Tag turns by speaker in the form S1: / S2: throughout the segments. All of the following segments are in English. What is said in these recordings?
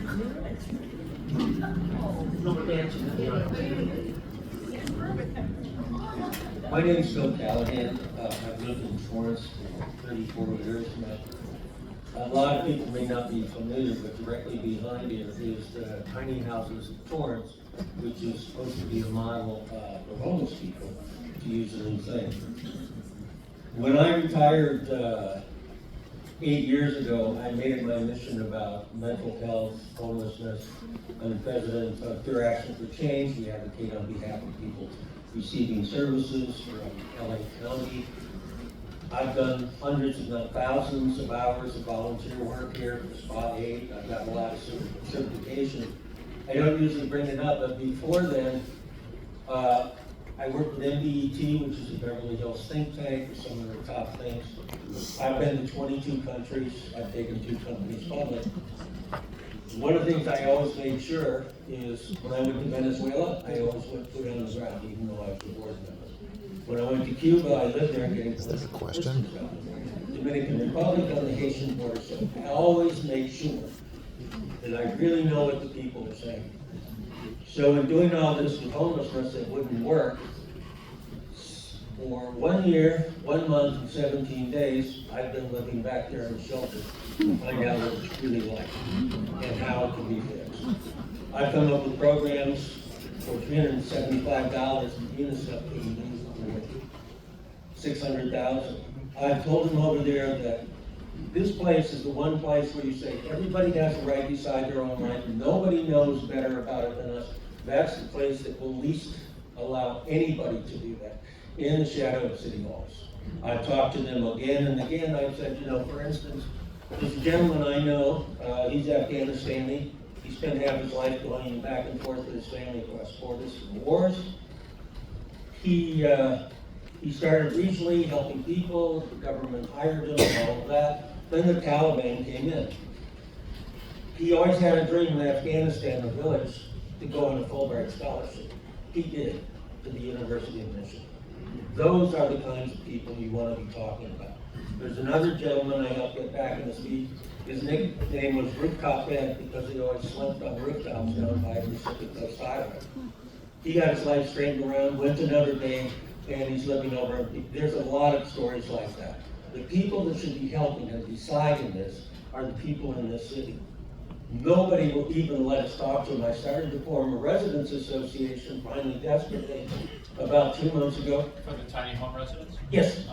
S1: My name is Phil Callahan. I've lived in Torrance for 34 years now. A lot of people may not be familiar, but directly behind it is the tiny houses of Torrance, which is supposed to be a model for homeless people, to use a new thing. When I retired 8 years ago, I made it my mission about mental health, homelessness. I'm the president of Peer Action for Change. We advocate on behalf of people receiving services from LA County. I've done hundreds, if not thousands, of hours of volunteer work here for Spot 8. I've got a lot of certification. I don't usually bring it up, but before then, I worked with MBET, which is a Beverly Hills think tank, for some of their top things. I've been to 22 countries. I've taken 2 companies public. One of the things I always made sure is when I went to Venezuela, I always went foot on the ground, even though I was a board member. When I went to Cuba, I lived there getting political question. Dominican Republic on the Haitian border, so I always make sure that I really know what the people are saying. So in doing all this with homelessness, it wouldn't work. For 1 year, 1 month, and 17 days, I've been living back there in the shelter to find out what it's really like and how it can be fixed. I've come up with programs for $375 and UNICEF couldn't do for $600,000. I've told them over there that this place is the one place where you say everybody has a right to decide their own life. Nobody knows better about it than us. That's the place that will least allow anybody to do that, in the shadow of city halls. I've talked to them again and again. I've said, you know, for instance, this gentleman I know, he's Afghanistani. He spent half his life going back and forth with his family across borders and wars. He started regionally helping people. The government hired him and all of that. Then the Taliban came in. He always had a dream in Afghanistan, a village, to go on a Fulbright scholarship. He did, to the University of Michigan. Those are the kinds of people you want to be talking about. There's another gentleman I helped get back in the speech. His nickname was Rooftop Ed because he always slept on rooftops down by the Pacific Coast Highway. He got his life straightened around, went to Notre Dame, and he's living over. There's a lot of stories like that. The people that should be helping and deciding this are the people in this city. Nobody will even let us talk to them. I started to form a residents association, finally desperately, about 2 months ago.
S2: For the tiny home residents?
S1: Yes.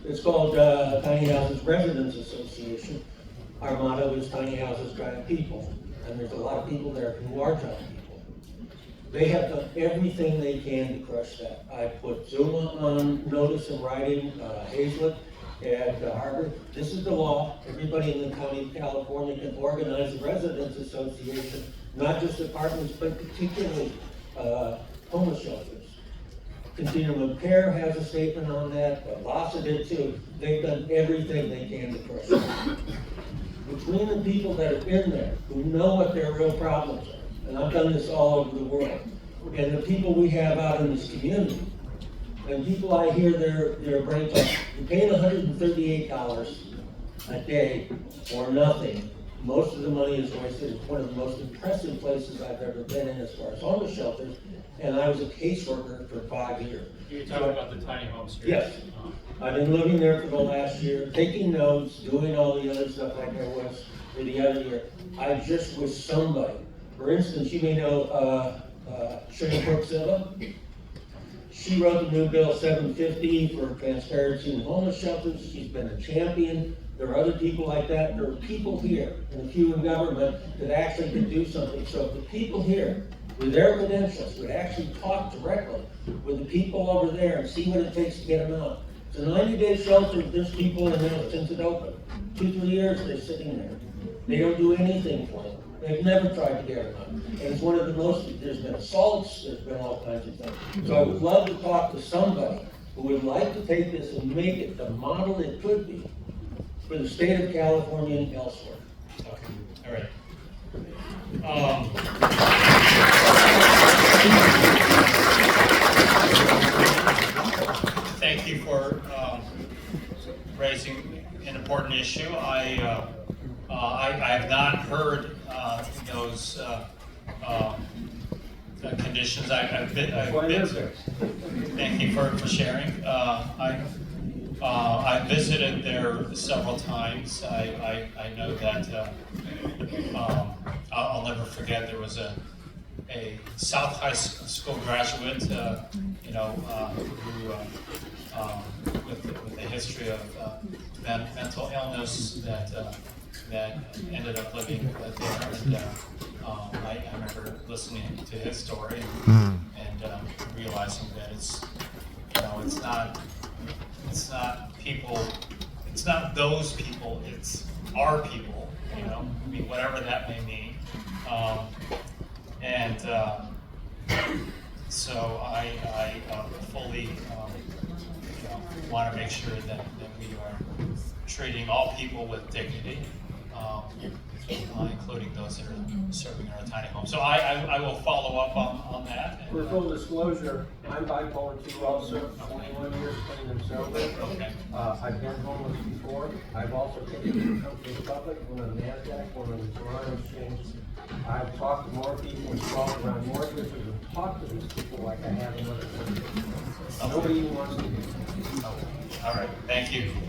S1: It's called Tiny Houses Residents Association. Our motto is Tiny Houses Giant People. And there's a lot of people there who are giant people. They have done everything they can to crush that. I put Zuma on notice in writing, Hazlett at Harvard. This is the law. Everybody in the county of California can organize a residents association, not just apartments, but particularly homeless shelters. Continuum of Care has a statement on that, but LASA did too. They've done everything they can to crush it. Between the people that have been there, who know what their real problems are, and I've done this all over the world, and the people we have out in this community, and people I hear their brain talk, you're paying $138 a day or nothing. Most of the money is wasted. It's one of the most impressive places I've ever been in as far as homeless shelters, and I was a caseworker for 5 years.
S2: You're talking about the tiny home streets?
S1: Yes. I've been living there for the last year, taking notes, doing all the other stuff like I was for the other year. I just was somebody. For instance, you may know Sharon Brooke Silva. She wrote the new bill 750 for transparency in homeless shelters. She's been a champion. There are other people like that. There are people here, and a few in government, that actually can do something. So if the people here, with their credentials, would actually talk directly with the people over there and see what it takes to get them out. It's a 90-day shelter. There's people in there since it opened. 2-3 years they're sitting there. They don't do anything for them. They've never tried to get them out. And it's one of the most, there's been assaults, there's been all kinds of things. So I would love to talk to somebody who would like to take this and make it the model it could be for the state of California and elsewhere.
S2: Okay, all right. Thank you for raising an important issue. I have not heard those conditions. I've been, thank you for sharing. I visited there several times. I know that I'll never forget there was a South High School graduate, who with a history of mental illness that ended up living there. And I remember listening to his story and realizing that it's not people, it's not those people, it's our people, I mean, whatever that may mean. So I fully want to make sure that we are treating all people with dignity, including those that are serving in our tiny home. So I will follow up on that.
S3: For full disclosure, I'm bipolar 2 also, 21 years clean and sober.
S2: Okay.
S3: I've been homeless before. I've also taken companies public, one on NASDAQ, one on the Torrance exchange. I've talked to more people, involved around more businesses, and talked to these people like I have in other countries. Nobody even wants to do it.
S2: All right, thank you.